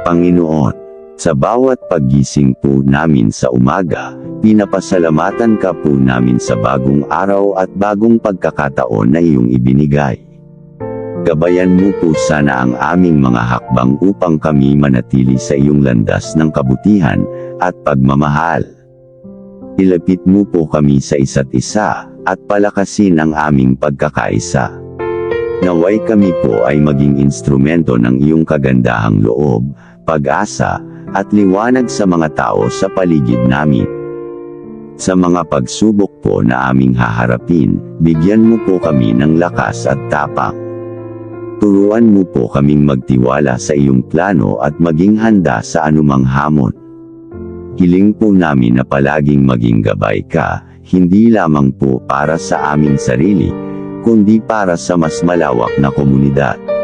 Panginoon, sa bawat paggising po namin sa umaga, pinapasalamatan ka po namin sa bagong araw at bagong pagkakataon na iyong ibinigay. Gabayan mo po sana ang aming mga hakbang upang kami manatili sa iyong landas ng kabutihan at pagmamahal. Ilapit mo po kami sa isa't isa at palakasin ang aming pagkakaisa. Naway kami po ay maging instrumento ng iyong kagandahang loob, pag-asa, at liwanag sa mga tao sa paligid namin. Sa mga pagsubok po na aming haharapin, bigyan mo po kami ng lakas at tapang. Turuan mo po kaming magtiwala sa iyong plano at maging handa sa anumang hamon. Hiling po namin na palaging maging gabay ka, hindi lamang po para sa aming sarili, kundi para sa mas malawak na komunidad.